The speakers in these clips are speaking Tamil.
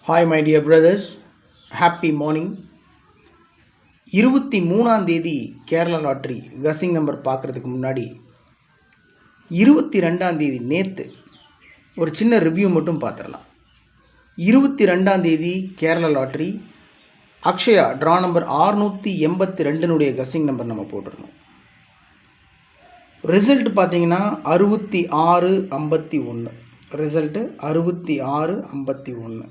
Hi my dear brothers, happy morning. 23ஆம் தேதி கேரளா லாட்ரி கசிங் நம்பர் பார்க்குறதுக்கு முன்னாடி 22ஆம் தேதி நேற்று ஒரு சின்ன ரிவ்யூ மட்டும் பார்த்துடலாம். 22ஆம் தேதி Kerala lottery Akshaya draw number 682 guessing number நம்ம போட்டிருந்தோம். ரிசல்ட் பார்த்தீங்கன்னா 6651. ரிசல்ட்டு 6651.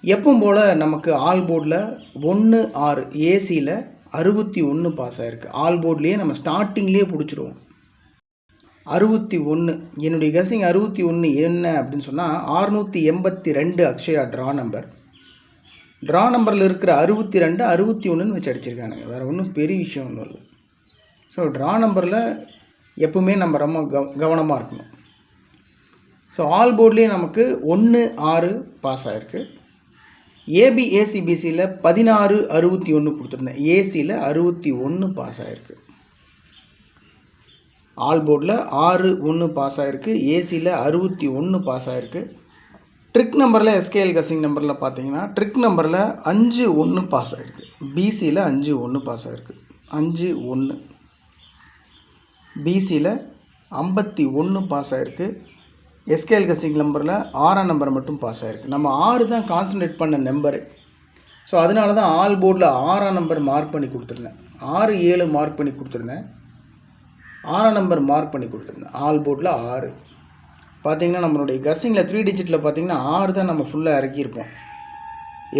எப்பவும் போல் நமக்கு ஆல் போர்டில் 1-6 ஏசியில் 61 பாஸ் ஆகிருக்கு. ஆல் போர்ட்லேயே நம்ம ஸ்டார்டிங்லேயே பிடிச்சிருவோம். 61 என்னுடைய கெஸ்ஸிங் 61 என்ன அப்படின்னு சொன்னால் 682 அக்ஷயா ட்ரா நம்பர். ட்ரா நம்பரில் இருக்கிற 62 61ன்னு வச்சு அடிச்சிருக்கானுங்க. வேறு ஒன்றும் பெரிய விஷயம் ஒன்றும் இல்லை. ஸோ ட்ரா நம்பரில் எப்பவுமே நம்ம ரொம்ப கவனமாக இருக்கணும். ஸோ ஆல் போர்ட்லேயே நமக்கு 1-6 பாஸ் ஆகிருக்கு. ஏசிபிசியில் 1661 கொடுத்துருந்தேன். ஏசியில் 61 பாஸ் ஆகிருக்கு. ஆல் போர்டில் 6-1 பாஸ் ஆகிருக்கு. ஏசியில் 61 பாஸ் ஆகிருக்கு. ட்ரிக் நம்பரில் எஸ்கேஎல் கசிங் நம்பரில் பார்த்தீங்கன்னா ட்ரிக் நம்பரில் 5-1 பாஸ் ஆகிருக்கு. பிசியில் 5-1 பாஸ் ஆகிருக்கு. 5-1 பிசியில் 51 பாஸ் ஆகிருக்கு. எஸ்கேஎல் கசிங் நம்பரில் 6ஆம் நம்பர் மட்டும் பாஸ் ஆகிருக்கு. நம்ம 6 தான் கான்சன்ட்ரேட் பண்ண நம்பரு. ஸோ அதனால தான் ஆல் போர்டில் 6ஆம் நம்பர் மார்க் பண்ணி கொடுத்துருந்தேன். 6-7 மார்க் பண்ணி கொடுத்துருந்தேன். 6ஆம் நம்பர் மார்க் பண்ணி கொடுத்துருந்தேன். ஆல் போர்டில் 6 பார்த்திங்கன்னா நம்மளுடைய கசிங்கில் 3 டிஜிட்டில் பார்த்திங்கன்னா 6 தான் நம்ம ஃபுல்லாக இறக்கியிருப்போம்.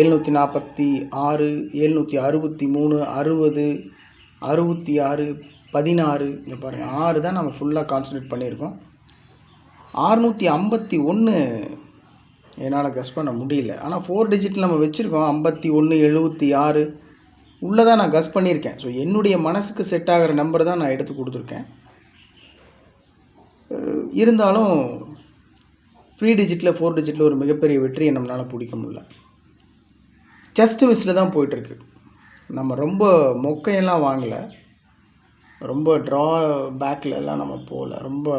746, 763, 60, 66, 16 இங்கே பாருங்கள் 6 தான் நம்ம ஃபுல்லாக கான்சன்ட்ரேட் பண்ணியிருக்கோம். 651 என்னால் கெஸ் பண்ண முடியல. ஆனால் 4 டிஜிட்டில் நம்ம வச்சுருக்கோம். 51, 76 உள்ளே தான் நான் கெஸ் பண்ணியிருக்கேன். ஸோ என்னுடைய மனசுக்கு செட் ஆகிற நம்பர் தான் நான் எடுத்து கொடுத்துருக்கேன். இருந்தாலும் 3 டிஜிட்டில் 4 டிஜிட்டில் ஒரு மிகப்பெரிய வெற்றியை நம்மளால் பிடிக்க முடியல. ஜஸ்ட் மிஸ்ஸில் தான் போயிட்டுருக்கு. நம்ம ரொம்ப மொக்கையெல்லாம் வாங்கலை. ரொம்ப ட்ரா பேக்கில் எல்லாம் நம்ம போகல. ரொம்ப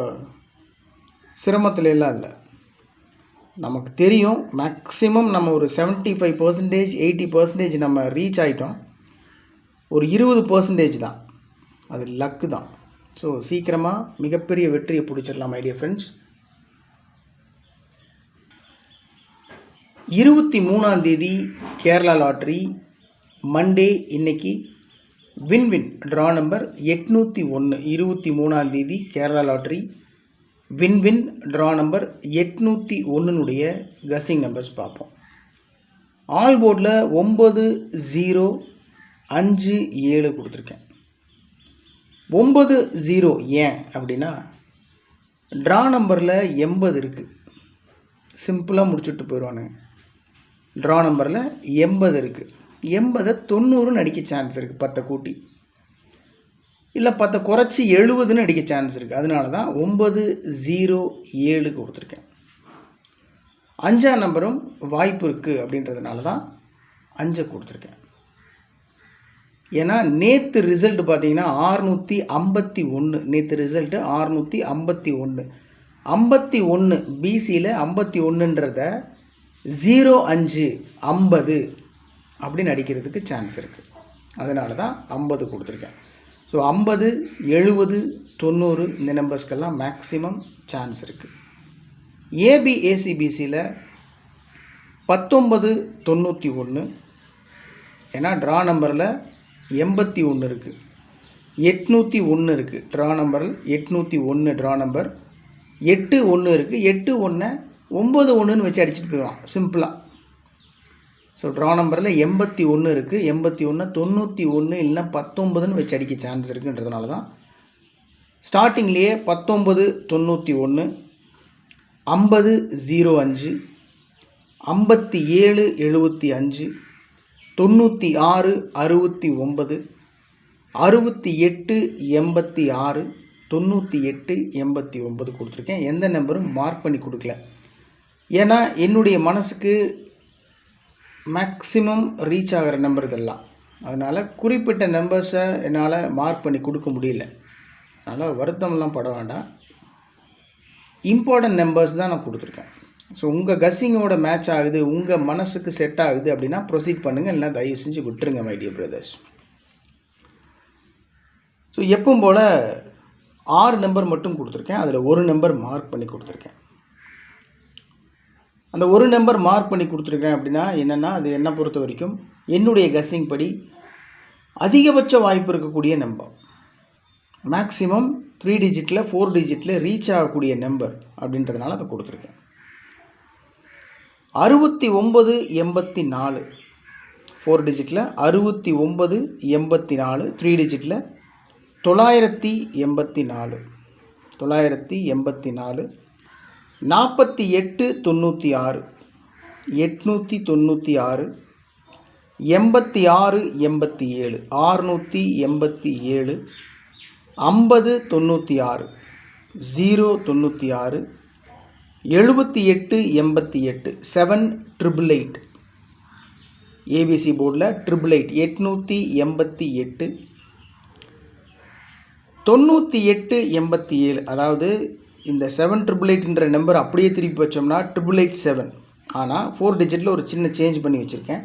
சிரமத்துல எல்லாம் இல்லை. நமக்கு தெரியும் மேக்ஸிமம் நம்ம ஒரு 75%, 80% நம்ம ரீச் ஆகிட்டோம். ஒரு 20% தான் அது லக்கு தான். ஸோ சீக்கிரமாக மிகப்பெரிய வெற்றியை பிடிச்சிடலாம் மை டியர் ஃப்ரெண்ட்ஸ். 23ஆம் தேதி கேரளா லாட்ரி மண்டே. இன்னைக்கு வின் ட்ரா நம்பர் 801. 23ஆம் தேதி Kerala lottery win draw number 801 guessing numbers பார்ப்போம். ஆல் போர்டில் 9057 கொடுத்துருக்கேன். 90 ஏன் அப்படின்னா ட்ரா நம்பரில் 80 இருக்குது. சிம்பிளாக முடிச்சுட்டு போயிடுவானுங்க. ட்ரா நம்பரில் 80 இருக்குது. 80 90ன்னு அடிக்க சான்ஸ் இருக்குது. 10 கூட்டி இல்லை 10 குறைச்சி 70ன்னு அடிக்க சான்ஸ் இருக்குது. அதனால தான் 907 கொடுத்துருக்கேன். 5ஆம் நம்பரும் வாய்ப்பு இருக்குது அப்படின்றதுனால தான் 5 கொடுத்துருக்கேன். ஏன்னா நேற்று ரிசல்ட் பார்த்தீங்கன்னா 651. நேற்று ரிசல்ட்டு 651. 51 பிசியில் 51ன்றத 05 50 அப்படின்னு அடிக்கிறதுக்கு சான்ஸ் இருக்குது. அதனால தான் 50 கொடுத்துருக்கேன். ஸோ 50, 70, 90 இந்த நம்பர்ஸ்க்கெல்லாம் மேக்ஸிமம் சான்ஸ் இருக்குது. ஏசிபிசியில் 1991. ஏன்னா ட்ரா நம்பரில் 81 இருக்குது. 801 இருக்குது. ட்ரா நம்பரில் 801 ட்ரா நம்பர். 81 இருக்குது. 81 91ன்னு வச்சு அடிச்சுட்டு போயிடுவான் சிம்பிளாக. ஸோ ட்ரா நம்பரில் 81 இருக்குது. 81 91 இல்லைன்னா 19ன்னு வச்சு அடிக்க சான்ஸ் இருக்குன்றதுனால தான் ஸ்டார்டிங்லேயே 1991, 5005, 5775, 96 69, 68 86, 98 89 கொடுத்துருக்கேன். எந்த நம்பரும் மார்க் பண்ணி கொடுக்கல. ஏன்னா என்னுடைய மனசுக்கு மேக்ஸிமம் ரீச் ஆகிற நம்பர் இதெல்லாம். அதனால் குறிப்பிட்ட நம்பர்ஸை என்னால் மார்க் பண்ணி கொடுக்க முடியல. அதனால் வருத்தம்லாம் பட வேண்டாம். இம்பார்ட்டன்ட் நம்பர்ஸ் தான் நான் கொடுத்துருக்கேன். ஸோ உங்கள் கஸ்ஸிங்கோட மேட்ச் ஆகுது, உங்கள் மனசுக்கு செட் ஆகுது அப்படின்னா ப்ரொசீட் பண்ணுங்கள், இல்லைனா தயவு செஞ்சு விட்டுருங்க மை டியர் பிரதர்ஸ். ஸோ எப்பவும் போல் 6 நம்பர் மட்டும் கொடுத்துருக்கேன், அதில் ஒரு நம்பர் மார்க் பண்ணி கொடுத்துருக்கேன். அந்த ஒரு நம்பர் மார்க் பண்ணி கொடுத்துருக்கேன் அப்படின்னா என்னென்னா, அது என்னை பொறுத்த வரைக்கும் என்னுடைய கஸ்ஸிங் படி அதிகபட்ச வாய்ப்பு இருக்கக்கூடிய நம்பர், மேக்ஸிமம் 3 டிஜிட்டில் 4 டிஜிட்டில் ரீச் ஆகக்கூடிய நம்பர் அப்படின்றதுனால அதை கொடுத்துருக்கேன். 6984 4 டிஜிட்டில் 6984, 3 டிஜிட்டில் 984 984, 4896 896, 8687 687, 5096 096, 7888 7888, ஏபிசி போர்டில் 888 9887. அதாவது இந்த 7888ன்ற நம்பர் அப்படியே திருப்பி வச்சோம்னா 887. ஆனால் 4 டிஜிட்டில் ஒரு சின்ன சேஞ்ச் பண்ணி வச்சுருக்கேன்,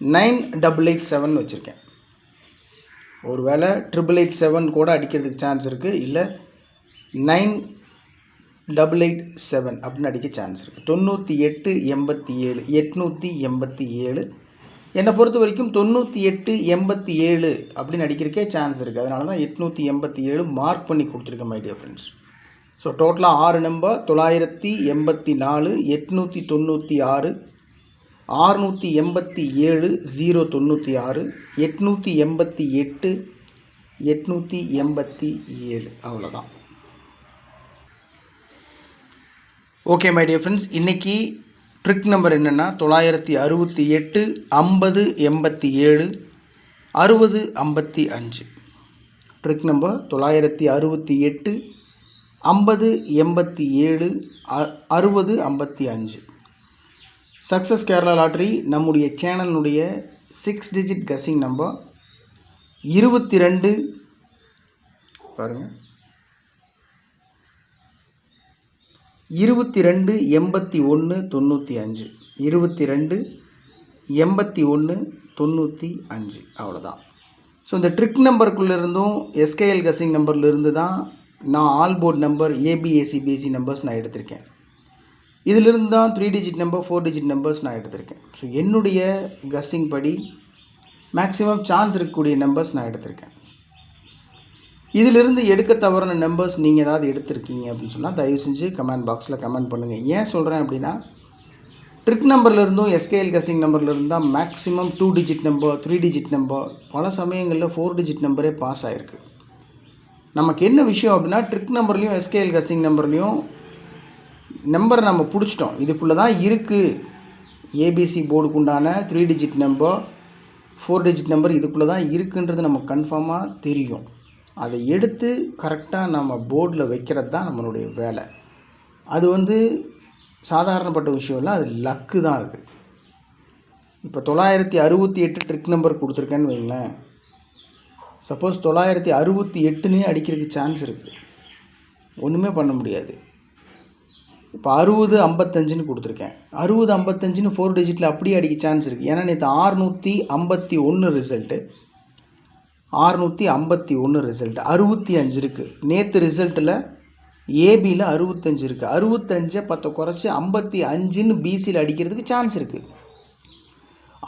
9887 வச்சுருக்கேன். ஒருவேளை 8887 கூட அடிக்கிறதுக்கு சான்ஸ் இருக்குது, இல்லை 9887 அப்படின்னு அடிக்க சான்ஸ் இருக்குது. 9887 887. என்னை பொறுத்த வரைக்கும் 9887 அப்படின்னு அடிக்கிறதுக்கே சான்ஸ் இருக்குது. அதனால தான் 887 மார்க் பண்ணி கொடுத்துருக்கேன் மை டியர் ஃப்ரெண்ட்ஸ். ஸோ டோட்டலாக 6 நம்பர் 984, 896, 687 096, 888 887. அவ்வளோதான். ஓகே மை டியர் ஃப்ரெண்ட்ஸ், இன்றைக்கி ட்ரிக் நம்பர் என்னென்னா 968 50 87 60 55. Trick number 968 50 87 60 55. Success Kerala lottery நம்முடைய சேனலுடைய 6 டிஜிட் கஸ்ஸிங் நம்பர் 22 பாருங்கள் 22 81 95 22 81 95. அவ்வளோதான். ஸோ இந்த ட்ரிக் நம்பருக்குள்ளேருந்தும் எஸ்கேஎல் கஸ்ஸிங் நம்பர்லேருந்து தான் நான் ஆல் போர்ட் நம்பர் ஏபிஏசிபிஎஸ்சி நம்பர்ஸ் நான் எடுத்திருக்கேன். இதிலிருந்து தான் 3 டிஜிட் நம்பர் 4 டிஜிட் நம்பர்ஸ் நான் எடுத்திருக்கேன். ஸோ என்னுடைய கஸ்ஸிங் படி மேக்ஸிமம் சான்ஸ் இருக்கக்கூடிய நம்பர்ஸ் நான் எடுத்திருக்கேன். இதிலிருந்து எடுக்க தவறான நம்பர்ஸ் நீங்கள் ஏதாவது எடுத்திருக்கீங்க அப்படின்னு சொன்னால் தயவு செஞ்சு கமெண்ட் பாக்ஸில் கமெண்ட் பண்ணுங்கள். ஏன் சொல்கிறேன் அப்படின்னா, ட்ரிக் நம்பர்லேருந்தும் எஸ்கேஎல் கஸ்ஸிங் நம்பர்லேருந்து தான் maximum 2 digit number 3 digit number, பல சமயங்களில் 4 டிஜிட் நம்பரே பாஸ் ஆகிருக்கு. நமக்கு என்ன விஷயம் அப்படின்னா, ட்ரிக் நம்பர்லேயும் எஸ்கேஎல் கஸ்ஸிங் நம்பர்லேயும் நம்பரை நம்ம பிடிச்சிட்டோம், இதுக்குள்ளே தான் இருக்குது. ஏபிசி போர்டுக்கு உண்டான 3 டிஜிட் நம்பர் 4 டிஜிட் நம்பர் இதுக்குள்ளே தான் இருக்குன்றது நமக்கு கன்ஃபார்மாக தெரியும். அதை எடுத்து கரெக்டாக நம்ம போர்டில் வைக்கிறது தான் நம்மளுடைய வேலை. அது சாதாரணப்பட்ட விஷயம் இல்லை, அது லக்கு தான். அது இப்போ 968 ட்ரிக் நம்பர் கொடுத்துருக்கேன்னு வைங்களேன். சப்போஸ் 968னே அடிக்கிறதுக்கு சான்ஸ் இருக்குது, ஒன்றுமே பண்ண முடியாது. இப்போ 60 55ன்னு கொடுத்துருக்கேன், 60 55ன்னு 4 டிஜிட்டில் அப்படியே அடிக்க சான்ஸ் இருக்குது. ஏன்னா நேற்று 651 ரிசல்ட்டு, 651 ரிசல்ட் 65 இருக்குது. நேற்று ரிசல்ட்டில் ஏபியில் 65 இருக்குது. 65 10 குறைச்சி 55ன்னு பிசியில் அடிக்கிறதுக்கு சான்ஸ் இருக்குது.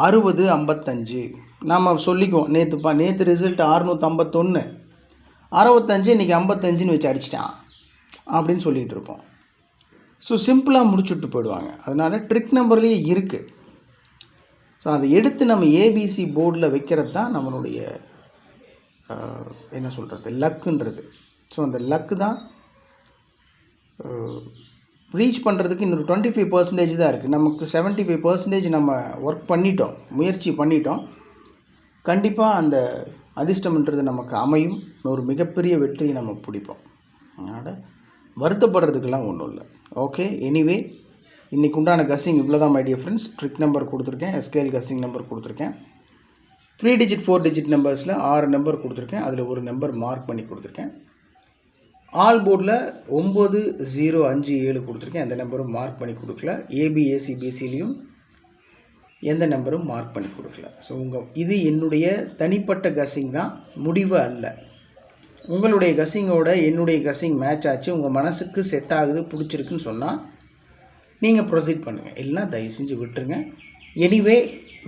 60 55 நாம் சொல்லிக்குவோம். நேற்று ரிசல்ட் 651 65, இன்றைக்கி 55ன்னு வச்சு அடிச்சிட்டான் அப்படின்னு சொல்லிகிட்டு இருப்போம். ஸோ சிம்பிளாக முடிச்சுட்டு போயிடுவாங்க. அதனால் ட்ரிக் நம்பர்லேயே இருக்குது. ஸோ அதை எடுத்து நம்ம ஏபிசி போர்டில் வைக்கிறது தான் நம்மளுடைய என்ன சொல்கிறது, லக்குன்றது. ஸோ அந்த லக்கு தான் ரீச் பண்ணுறதுக்கு இன்னொரு 25% தான் இருக்குது. நமக்கு 75% நம்ம ஒர்க் பண்ணிட்டோம், முயற்சி பண்ணிட்டோம். கண்டிப்பாக அந்த அதிர்ஷ்டம்ன்றது நமக்கு அமையும், ஒரு மிகப்பெரிய வெற்றியை நம்ம பிடிப்போம். அதனால் வருத்தப்படுறதுக்கெல்லாம் ஒன்றும் இல்லை. ஓகே, எனிவே இன்றைக்கு உண்டான கஸ்ஸிங் இவ்வளோ தான் my dear friends. Trick number கொடுத்துருக்கேன், எஸ்கேஎல் கஸ்ஸிங் நம்பர் கொடுத்துருக்கேன், 3 டிஜிட் 4 டிஜிட் நம்பர்ஸில் 6 நம்பர் கொடுத்துருக்கேன், அதில் ஒரு நம்பர் மார்க் பண்ணி கொடுத்துருக்கேன். ஆல் போர்டில் 9057 கொடுத்துருக்கேன். எந்த நம்பரும் மார்க் பண்ணி கொடுக்கல. ஏபிஏசிபிசிலையும் எந்த நம்பரும் மார்க் பண்ணி கொடுக்கல. ஸோ இது என்னுடைய தனிப்பட்ட கஸிங் தான், முடிவு அல்ல. உங்களுடைய கஸிங்கோட என்னுடைய கஸிங் மேட்ச் ஆச்சு, உங்கள் மனசுக்கு செட் ஆகுது, பிடிச்சிருக்குன்னு சொன்னால் நீங்கள் ப்ரொசீட் பண்ணுங்கள். இல்லைனா தயவு செஞ்சு விட்டுருங்க. எனிவே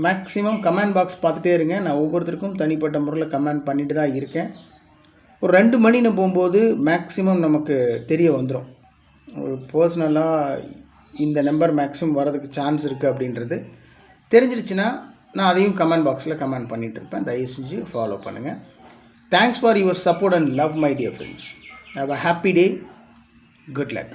மேக்ஸிமம் கமெண்ட் பாக்ஸ் பார்த்துட்டே இருங்க. நான் ஒவ்வொருத்தருக்கும் தனிப்பட்ட முறையில் கமெண்ட் பண்ணிட்டு தான் இருக்கேன். ஒரு 2 மணின்னு போகும்போது மேக்ஸிமம் நமக்கு தெரிய வந்துடும். ஒரு பர்சனலாக இந்த நம்பர் மேக்ஸிமம் வரதுக்கு சான்ஸ் இருக்குது அப்படின்றது தெரிஞ்சிருச்சுன்னா நான் அதையும் கமெண்ட் பாக்ஸில் கமெண்ட் பண்ணிகிட்டு இருப்பேன். தயவு செஞ்சு ஃபாலோ பண்ணுங்கள். Thanks for your support and love my dear friends. Have a happy day. Good luck.